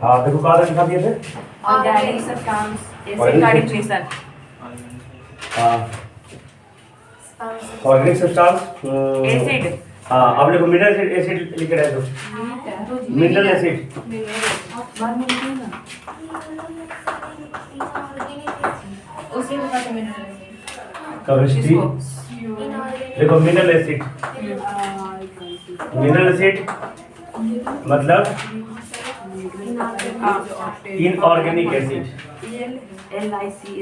हाँ देखो कहाँ दिखा दिए थे ऑर्गेनिक सब्सटेंस एसिड डिफिनेशन हाँ ऑर्गेनिक सब्सटेंस एसिड हाँ अब देखो मिनरल एसिड लिखे रहे तो मिनरल एसिड उसी में पता मिनरल केमिस्ट्री देखो मिनरल एसिड मतलब inorganic acid LICHE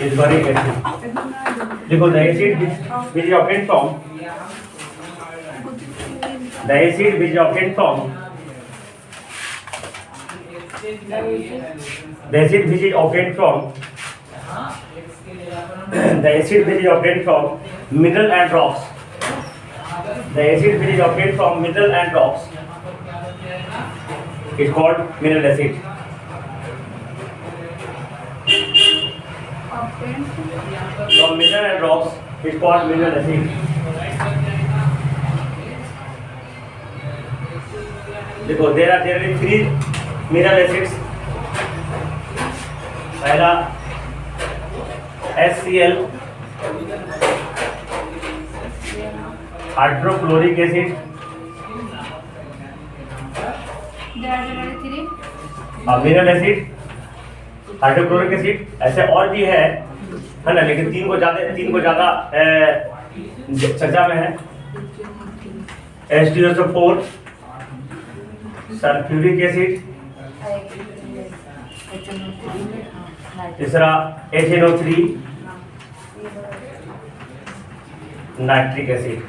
is boric acid. देखो the acid which is obtained from the acid which is obtained from the acid which is obtained from the acid which is obtained from mineral and rocks. The acid which is obtained from mineral and rocks is called mineral acid. From mineral and rocks is called mineral acid. देखो there are three mineral acids. पहला HCl hydrochloric acid mineral acid hydrochloric acid ऐसे और भी है ना, लेकिन तीन को ज्यादा चर्चा में है। H2SO4 सल्फ्यूरिक एसिड, तीसरा HNO3 नाइट्रिक एसिड।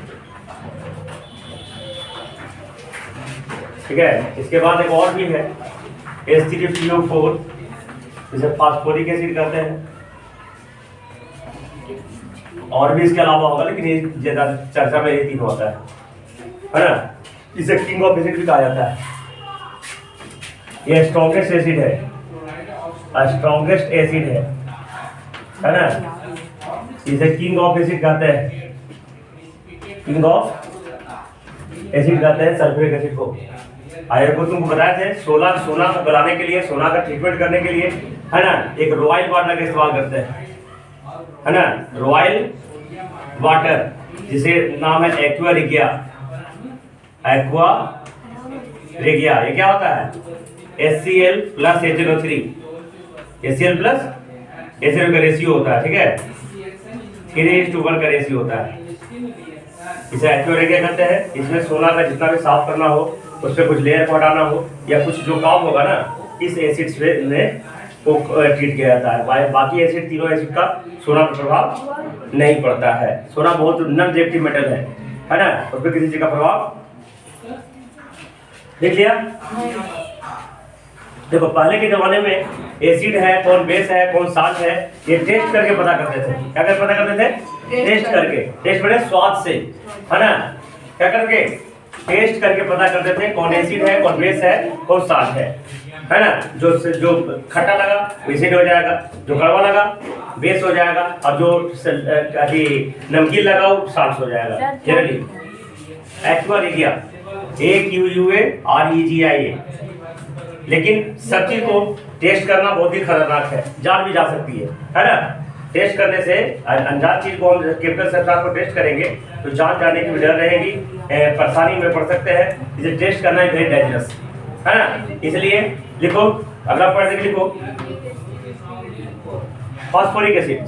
ठीक है, इसके बाद एक और भी है H3PO4 जिसे फास्फोरिक एसिड कहते हैं। और भी इसके अलावा होगा, लेकिन ये ज्यादा चर्चा में ये तीन होता है ना। इसे किंग ऑफ एसिड भी कहा जाता है। ये स्ट्रॉन्गेस्ट एसिड है, स्ट्रॉन्गेस्ट एसिड है ना। इसे किंग ऑफ एसिड कहते हैं, किंग ऑफ एसिड कहते हैं सल्फ्यूरिक एसिड को। आगे को तुमको बताए थे सोना को गलाने के लिए, सोना का ट्रीटमेंट करने के लिए, है ना, एक रॉयल वाटर का इस्तेमाल करते हैं, है ना। रॉयल वाटर जिसे नाम है एक्वा रेगिया। एक्वा रेगिया ये क्या होता है? HCl plus HNO3, HCl plus HNO का रेशियो होता है। ठीक है, 3:1 का रेशियो होता है। इसे एक्वा रेगिया कहते हैं। इसमें सोना का जितना भी साफ करना हो, उस पर कुछ लेयर को हटाना हो, या कुछ जो काम होगा ना, इस एसिड में को ट्रीट किया जाता है। बाकी एसिड, तीनों एसिड का सोना पर प्रभाव नहीं पड़ता है। सोना बहुत नॉन रिएक्टिव मेटल है ना, उस पर किसी चीज का प्रभाव देख लिया। देखो पहले के जमाने में एसिड है, कौन बेस है, कौन साल्ट है, ये टेस्ट करके पता करते थे। क्या कर पता करते थे? टेस्ट करके। टेस्ट बड़े स्वाद से, है ना। क्या करके? टेस्ट करके पता करते थे कौन एसिड है, कौन बेस है, कौन साल्ट है ना। जो खट्टा लगा वो एसिड हो जाएगा, जो कड़वा लगा बेस हो जाएगा, और जो नमकीन लगा वो साल्ट हो जाएगा। Generally aqua regia, AQUAREGIA। लेकिन सब चीज को टेस्ट करना बहुत ही खतरनाक है, जान भी जा सकती है ना। टेस्ट करने से अनजान चीज को हम केमिकल सब्सटेंस को टेस्ट करेंगे तो जान जाने की डर रहेगी, परेशानी में पड़ सकते हैं। इसे टेस्ट करना है वेरी डेंजरस, है ना। इसलिए लिखो, अगला पढ़ने के लिखो फास्फोरिक एसिड।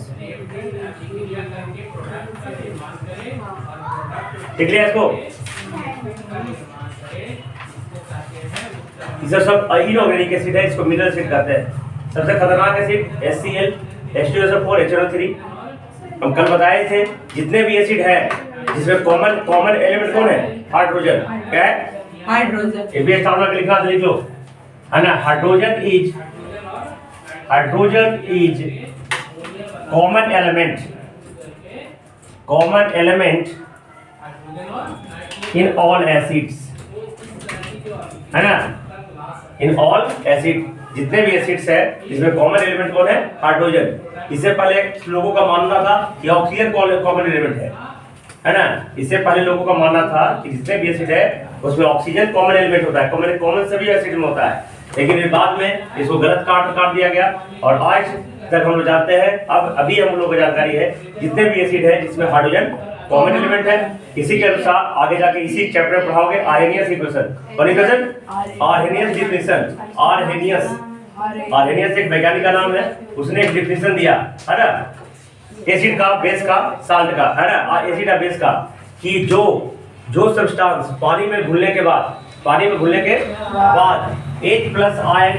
लिख लिया इसको। ये सब इनऑर्गेनिक एसिड है, इसको मिनरल एसिड कहते हैं। सबसे खतरनाक एसिड HCl, H2SO4, HNO3। हम कल बताए थे जितने भी एसिड है जिसमें कॉमन एलिमेंट कौन है? हाइड्रोजन। क्या है? हाइड्रोजन। ये भी स्टार्ट में लिखना, तो लिख लो, है ना। Hydrogen is common element in all acids, है ना। इन ऑल एसिड, जितने भी एसिड्स है इसमें कॉमन एलिमेंट कौन है? हाइड्रोजन। इससे पहले लोगों का मानना था कि ऑक्सीजन कॉमन एलिमेंट है, है ना। इससे पहले लोगों का मानना था कि जितने भी एसिड है उसमें ऑक्सीजन कॉमन एलिमेंट होता है, कॉमन सभी एसिड में होता है, लेकिन फिर बाद में इसको गलत काट दिया गया और आज तक हम लोग जानते हैं, अब अभी हम लोगों को जानकारी है जितने भी एसिड है जिसमें हाइड्रोजन कॉमन एलिमेंट है। इसी के अनुसार आगे जाके इसी चैप्टर में पढ़ाओगे आर्हेनियस इक्वेशन, कौन इक्वेशन? Arrhenius definition. आर्हेनियस एक वैज्ञानिक का नाम है, उसने एक डिफिनेशन दिया है ना, एसिड का, बेस का, साल्ट का, है ना, एसिड का, बेस का, कि जो सब्सटेंस पानी में घुलने के बाद H+ आयन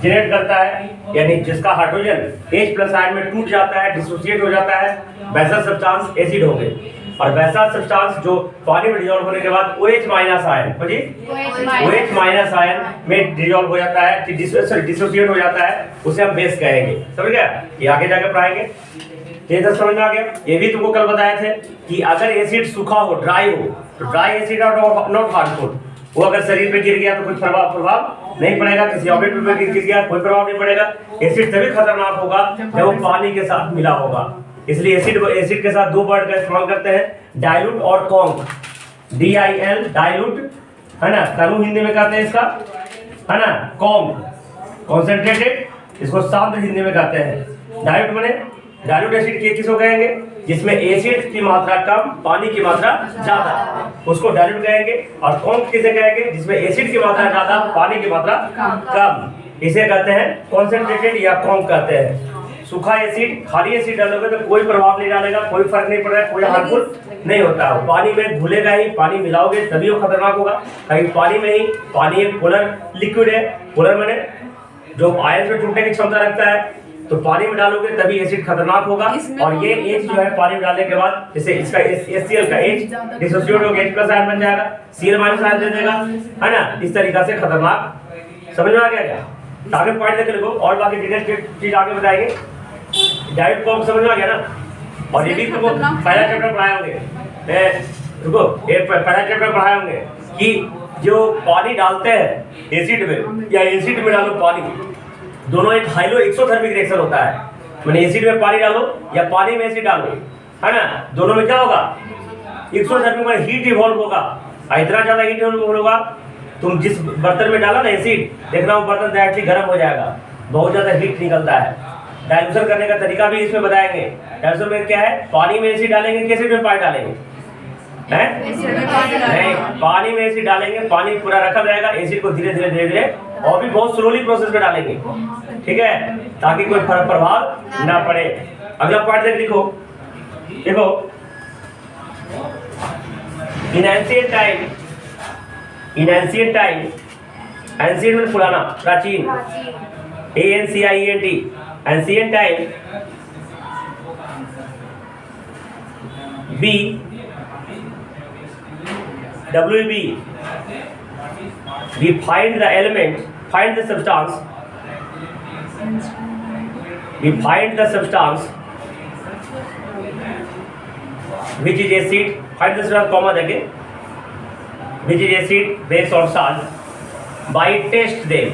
जनरेट करता है, यानी जिसका हाइड्रोजन H+ आयन में टूट जाता है, डिसोसिएट हो जाता है, वैसा सब्सटेंस एसिड हो गए। और वैसा सब्सटेंस जो पानी में डिसॉल्व होने के बाद OH- आयन, OH- आयन में डिसॉल्व हो जाता है, डिसोसिएट हो जाता है, उसे हम बेस कहेंगे। समझ गया? ये आगे जाकर पढ़ाएंगे। ये तो समझ में आ गया। ये भी तुमको कल बताए थे कि अगर एसिड सूखा हो, ड्राई हो, तो dry acid are not harmful. वो अगर शरीर पे गिर गया तो कुछ प्रभाव नहीं पड़ेगा, किसी ऑब्जेक्ट पे गिर गया कोई प्रभाव नहीं पड़ेगा। एसिड तभी खतरनाक होगा जब वो पानी के साथ मिला होगा। इसलिए एसिड के साथ दो वर्ड का इस्तेमाल करते हैं, डाइल्यूट और कॉन्क। DIL डाइल्यूट, है ना, कानून हिंदी में कहते हैं इसका, है ना, कॉन्क कॉन्सेंट्रेटेड, इसको शांत हिंदी में कहते हैं। डाइल्यूट माने डाइल्यूट एसिड किसको कहेंगे? जिसमें एसिड की मात्रा कम, पानी की मात्रा ज्यादा, उसको डाइल्यूट कहेंगे। और कॉन्क किसे कहेंगे? जिसमें एसिड की मात्रा ज्यादा, पानी की मात्रा कम, इसे कहते हैं कॉन्सेंट्रेटेड या कॉन्क कहते हैं। सूखा एसिड, खाली एसिड डालोगे तो कोई प्रभाव नहीं डालेगा, कोई फर्क नहीं पड़ेगा, कोई हार्मफुल नहीं होता है। पानी में घुलेगा ही, पानी मिलाओगे तभी वो खतरनाक होगा। कहीं पानी में ही, पानी एक पोलर लिक्विड है, पोलर माने जो आयन में टूटने की क्षमता रखता है, तो पानी में डालोगे तभी एसिड खतरनाक होगा। और ये H जो है पानी में डालने के बाद, जैसे इसका HCl का H डिसोसिएट होकर H+ आयन बन जाएगा, Cl- आयन दे देगा, है ना। इस तरीका से खतरनाक। समझ में आ गया क्या? आगे पॉइंट लेकर लिखो और बाकी डिटेल चीज आगे बताएंगे। डाइल्यूट कॉन्क समझ में आ गया ना? और ये भी तुमको पहला चैप्टर पढ़ाए होंगे, रुको, ये पहला चैप्टर पढ़ाए होंगे कि जो पानी डालते हैं एसिड में या एसिड में डालो पानी, दोनों एक हाइलो एक्सोथर्मिक रिएक्शन होता है। मैंने एसिड में पानी डालो या पानी में एसिड डालो, है ना, दोनों में क्या होगा? एक्सोथर्मिक में हीट इवॉल्व होगा। इतना ज्यादा हीट इवॉल्व होगा, तुम जिस बर्तन में डाला ना एसिड, देखना वो बर्तन डायरेक्टली गर्म हो जाएगा, बहुत ज्यादा हीट निकलता है। डाइल्यूशन करने का तरीका भी इसमें बताएंगे। डाइल्यूशन में क्या है? पानी में एसिड डालेंगे कि एसिड में पानी डालेंगे? नहीं, पानी में एसिड डालेंगे, पानी पूरा रखा रहेगा, एसिड को धीरे धीरे और भी बहुत स्लोली प्रोसेस में डालेंगे, ठीक है, ताकि कोई प्रभाव ना पड़े। अगला पॉइंट देख लिखो, देखो, इन एंशिएंट टाइम, एंशिएंट में पुराना, प्राचीन, ANCIENT, ancient time, WB, we find the element, find the substance, we find the substance which is acid, find the substance, comma देंगे, which is acid, base or salt, by test them,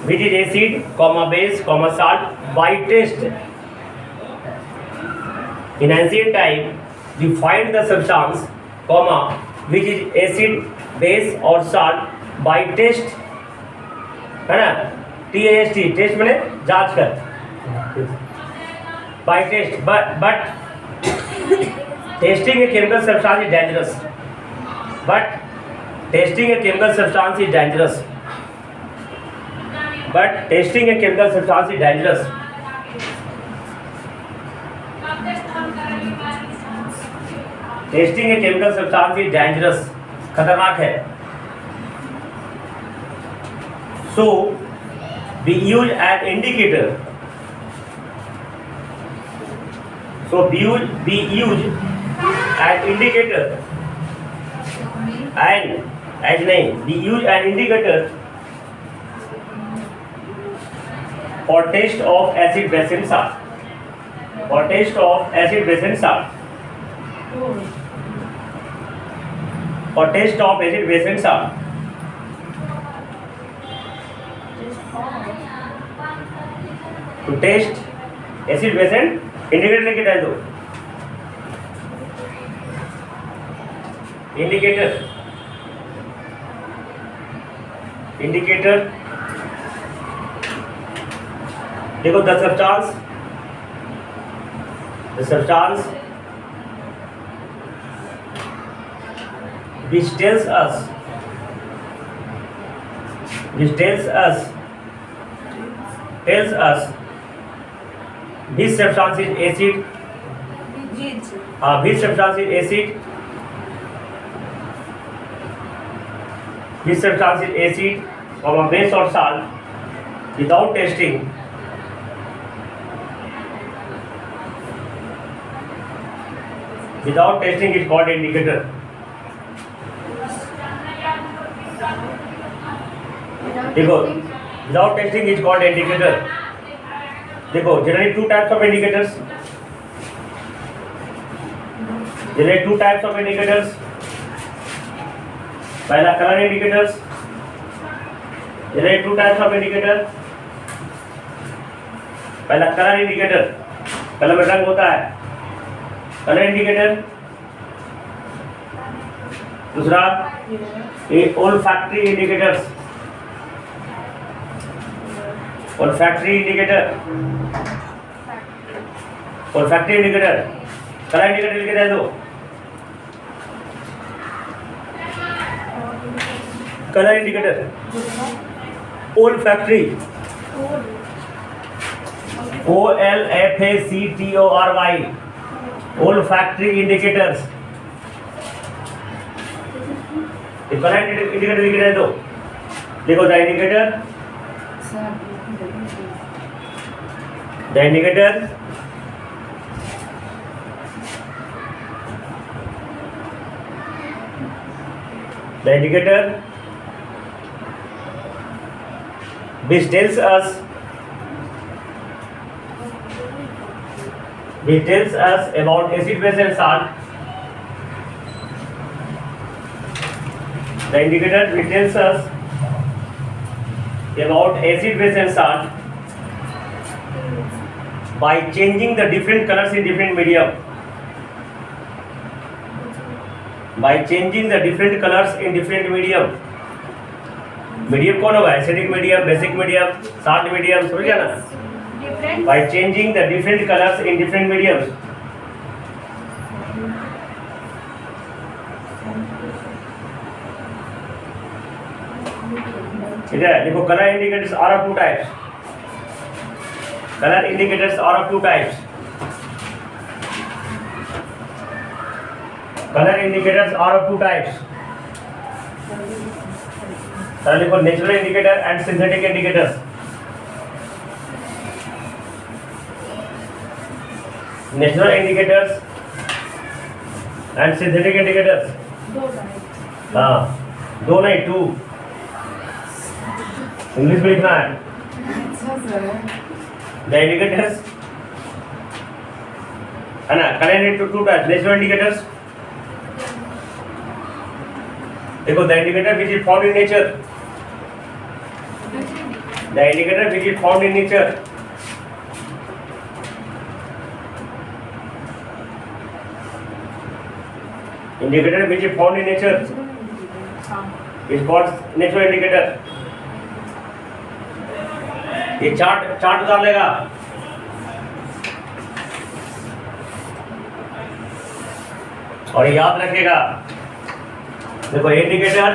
which is acid, comma base, comma salt, by test. In ancient time, we find the substance, comma, which is acid, base or salt by test, है ना, TAST, test मैंने जांच कर, by test, but testing a chemical substance is dangerous, but testing a chemical substance is dangerous, but testing a chemical substance is dangerous. Testing a chemical substance is dangerous, खतरनाक है। So we use an indicator, so we use an indicator, and as name, we use an indicator for test of acid base and salt, for test of acid base and salt, for test of acid base and salt. To test acid base and indicator लेके डाल दो, indicator, indicator देखो the substance which tells us which substance is acid, which substance is acid, which substance is acid or a base or salt without testing is called indicator. देखो without testing is called indicator. देखो generally two types of indicators. पहला colour indicators, generally two types of indicator. पहला colour indicator, colour में रंग होता है, colour indicator. दूसरा olfactory indicators, olfactory indicator, olfactory indicator. Colour indicator लिख दे दो. Colour indicator olfactory, OLFACTORY, olfactory indicators. Colour indicator लिख दे दो. देखो the indicator which tells us about acid, base and salt. The indicator which tells us about acid, base and salt by changing the different colors in different medium. Medium कौन होगा? Acidic medium, basic medium, salt medium, समझ गया ना? By changing the different colours in different mediums. ठीक है. देखो colour indicators are of two types. Colour indicators are of two types. Colour indicators are of two types. लिखो natural indicator and synthetic indicators. Natural indicators and synthetic indicators. हाँ, दो नहीं, to. English में लिखना है. द इंडिकेटर्स है ना. Colour two types. Natural indicators देखो the indicator which is found in nature. The indicator which is found in nature. Indicator which is found in nature is called natural indicator. ये chart उतार लेगा. और याद रखेगा. देखो indicator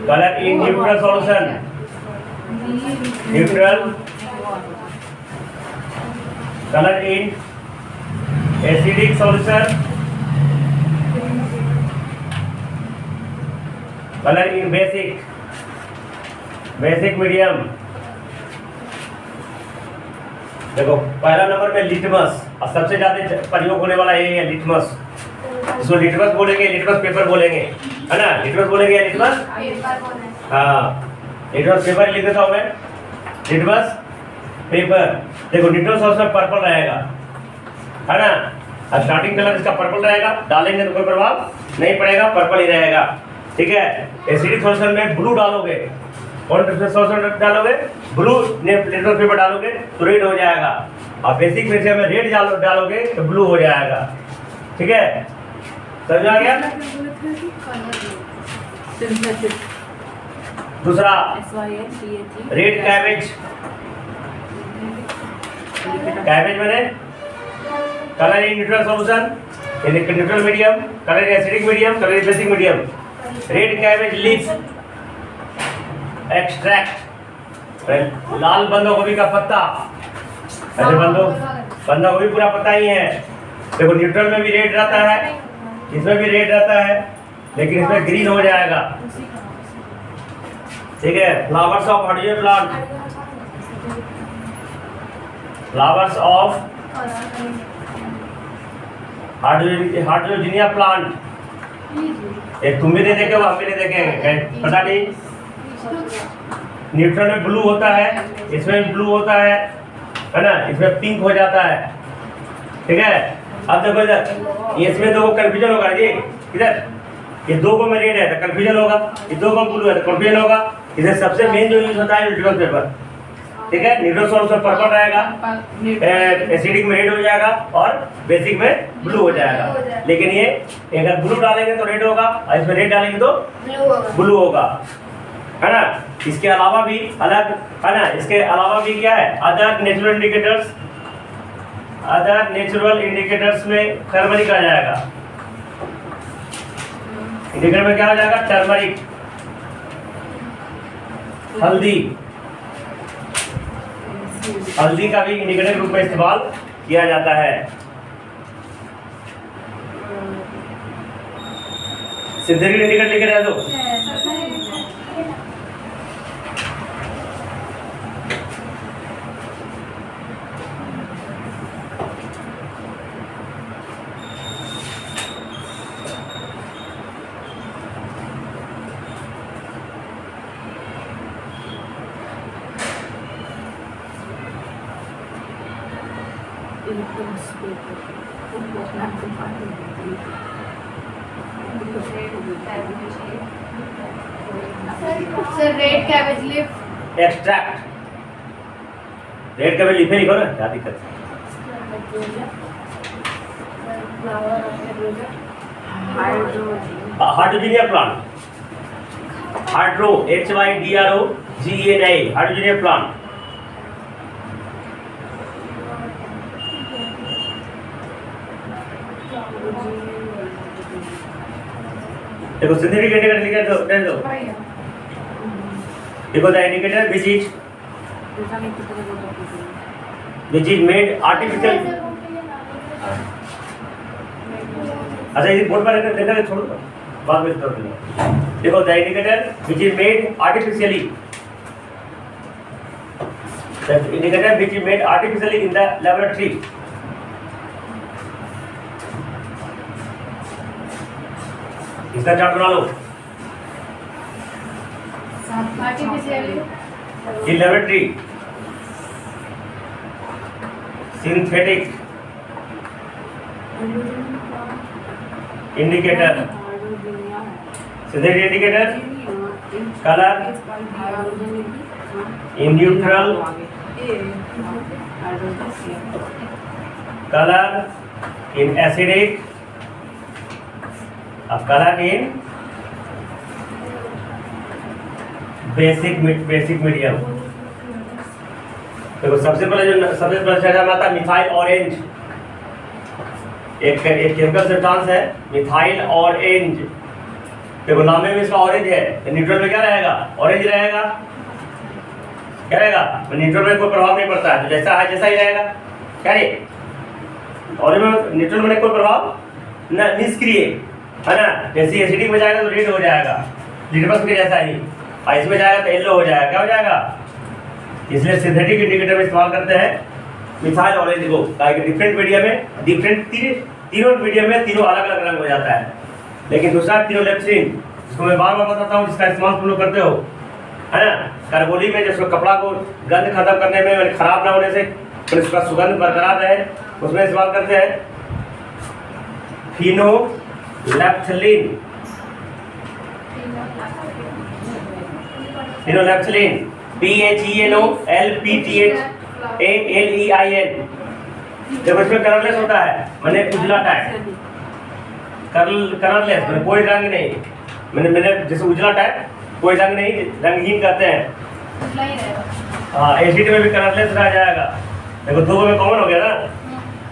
color in neutral solution. Color in acidic solution. Color in basic medium. देखो पहला number में लिटमस, और सबसे ज्यादा प्रयोग होने वाला ये है लिटमस. इसको लिटमस बोलेंगे, लिटमस पेपर बोलेंगे, है ना. लिटमस बोलेंगे या लिटमस. हाँ, लिटमस पेपर लिख देता हूँ मैं. Litmus paper. देखो लिटमस सॉल्यूशन में पर्पल रहेगा, है ना. स्टार्टिंग कलर इसका पर्पल रहेगा. डालेंगे तो कोई प्रभाव नहीं पड़ेगा, पर्पल ही रहेगा. ठीक है. एसिडिक सॉल्यूशन में ब्लू डालोगे कौन सा सोर्स डालोगे, ब्लू लिटमस पेपर डालोगे तो रेड हो जाएगा, और बेसिक में से हमें रेड डालोगे तो ब्लू हो जाएगा। ठीक है, समझ आ गया। सिंथेटिक दूसरा SYNTHE रेड कैबेज, कैबेज मैंने colour in neutral solution, neutral medium, colour in acidic medium, colour in basic medium. Red cabbage leaf extract, लाल बंद गोभी का पत्ता, ऐसे बंद गोभी पूरा पत्ता ही है। देखो न्यूट्रल में भी रेड रहता है, इसमें भी रेड रहता है, लेकिन इसमें ग्रीन हो जाएगा। ठीक है, flowers of hydrogen plant, flowers of hydrangea plant, एक तुम भी नहीं देखे, हम भी नहीं देखेंगे, पता नहीं। न्यूट्रल में ब्लू होता है, इसमें भी ब्लू होता है ना, इसमें पिंक हो जाता है। ठीक है, अब देखो इधर, इसमें दो कंफ्यूजन होगा जी, इधर ये दो को में रेड है तो कंफ्यूजन होगा, ये दो को ब्लू है तो कंफ्यूजन होगा। इधर सबसे मेन जो यूज होता है लिटमस पेपर। ठीक है, न्यूट्रल सॉल्यूशन पर्पल रहेगा, एसिडिक में रेड हो जाएगा और बेसिक में ब्लू हो जाएगा। लेकिन ये अगर ब्लू डालेंगे तो रेड होगा, और इसमें रेड डालेंगे तो ब्लू होगा, है ना। इसके अलावा भी अलग, है ना, इसके अलावा भी क्या है, other natural indicators, other natural indicators में टर्मरिक आ जाएगा। इंडिकेटर में क्या हो जाएगा, टर्मरिक, हल्दी, हल्दी का भी इंडिकेटर के रूप में इस्तेमाल किया जाता है। सिंथेटिक इंडिकेटर लिखे रहे तो sir red cabbage leaf extract, red cabbage leaf लिखो ना, क्या दिक्कत है। हाइड्रोजीनिया प्लांट, हाइड्रो HYDROGENIA, हाइड्रोजीनिया प्लांट। देखो सिंथेटिक इंडिकेटर लिखे दो, देखो the indicator which is made artificial। अच्छा ये बोर्ड पर लेकर छोड़ दो, बाद में कर दूंगा। देखो the indicator which is made artificially, the indicator which is made artificially in the laboratory। इसका चार्ट बना लो। In laboratory, synthetic indicator, synthetic indicator, color in neutral, color in acidic, color in basic medium. देखो सबसे पहले चर्चा में आता है methyl orange, एक केमिकल सब्सटेंस है मिथाइल ऑरेंज। देखो नाम में इसका ऑरेंज है, तो न्यूट्रल में क्या रहेगा, ऑरेंज रहेगा। क्या रहेगा, न्यूट्रल में कोई प्रभाव नहीं पड़ता है, तो जैसा है जैसा ही रहेगा। क्या रे, ऑरेंज में न्यूट्रल में कोई प्रभाव न, निष्क्रिय, है ना। जैसे एसिडिक में जाएगा तो रेड हो जाएगा, लिटमस के जैसा ही, और इसमें जाएगा तो येलो हो जाएगा। क्या हो जाएगा, इसलिए सिंथेटिक इंडिकेटर में इस्तेमाल करते हैं मिथाइल ऑरेंज को, ताकि डिफरेंट मीडियम में डिफरेंट तीनों मीडियम में तीनों अलग अलग रंग हो जाता है। लेकिन दूसरा तीनोलेप्सिन, जिसको मैं बार बार बताता हूँ, जिसका इस्तेमाल तुम लोग करते हो, है ना। कार्बोली में जिसको कपड़ा को गंध खत्म करने में, खराब ना होने से, फिर उसका सुगंध बरकरार रहे, उसमें इस्तेमाल करते हैं फिनोलेप्थिलीन। Phenolphthalein, PHENOLPTHALEIN। देखो इसमें कलरलेस होता है, मैंने उजला टाइप, कलरलेस मैंने कोई रंग नहीं, मैंने जैसे उजला टाइप कोई रंग नहीं, रंगहीन कहते हैं। उजला ही रहेगा। हाँ, एसिड में भी कलरलेस रह जाएगा। देखो दो में कॉमन हो गया ना,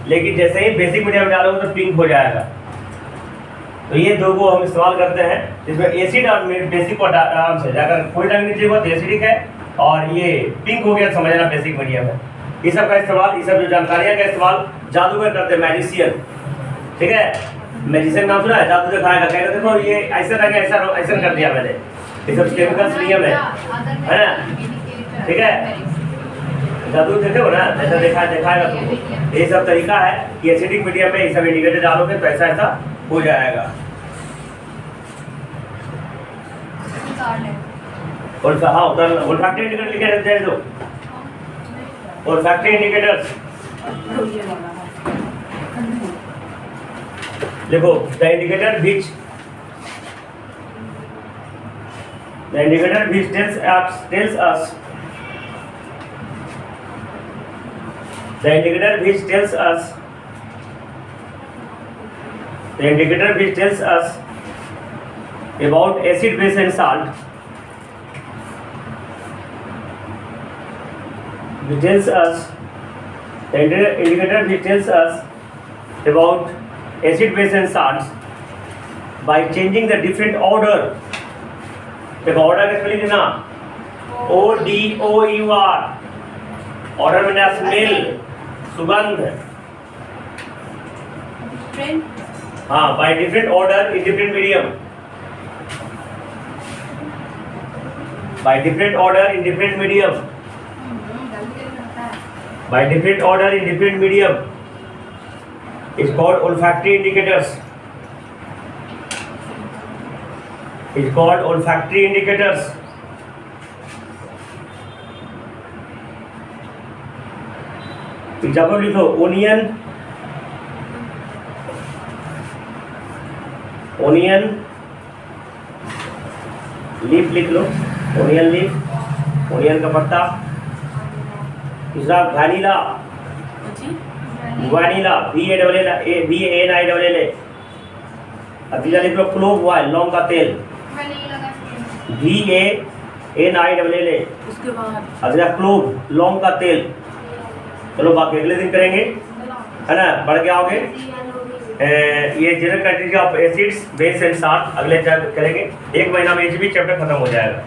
लेकिन जैसे ही बेसिक मीडियम में डालोगे तो पिंक हो जाएगा। तो ये दो को हम इस्तेमाल करते हैं, इसमें एसिड और बेसिक को आराम से जाकर कोई रंग नहीं चाहिए तो एसिडिक है, और ये पिंक हो गया समझना बेसिक मीडियम है। ये सब का इस्तेमाल, ये सब जो जानकारियाँ का इस्तेमाल जादूगर करते हैं, मैजिशियन। ठीक है, मैजिशियन नाम सुना है, जादू दिखाएगा, कहेगा देखो ये ऐसा रंग ऐसा ऐसा कर दिया मैंने। ये सब केमिकल्स नियम है ना, ठीक है। जादू देखे हो ना, ऐसा दिखाएगा तुमको। ये सब तरीका है कि एसिडिक मीडियम में ये सब इंडिकेटर डालोगे तो ऐसा ऐसा हो जाएगा। और हाँ, ओल्फैक्टरी इंडिकेटर लिखे रहते हैं जो ओल्फैक्टरी इंडिकेटर्स देखो, the indicator which tells us the indicator which tells us about acid, base and salt, which tells us the indicator which tells us about acid, base and salts by changing the different order. देखो order का spelling ना ODOUR, order में ना smell, सुगंध। हाँ, by different order in different medium, by different order in different medium, by different order in different medium is called olfactory indicators. Is called olfactory indicators. Example लिखो, onion leaf लिख लो, onion leaf, onion का पत्ता। दूसरा vanilla, vanilla VANILLA। अब तीसरा लिख लो clove oil, लौंग का तेल, VANILLA। उसके बाद अगला क्लोव, लौंग का तेल। चलो बाकी अगले दिन करेंगे, है ना, बढ़ के आओगे। ये general criteria of acids, base and salt अगले चैप्टर करेंगे। एक महीना में ये भी चैप्टर खत्म हो जाएगा।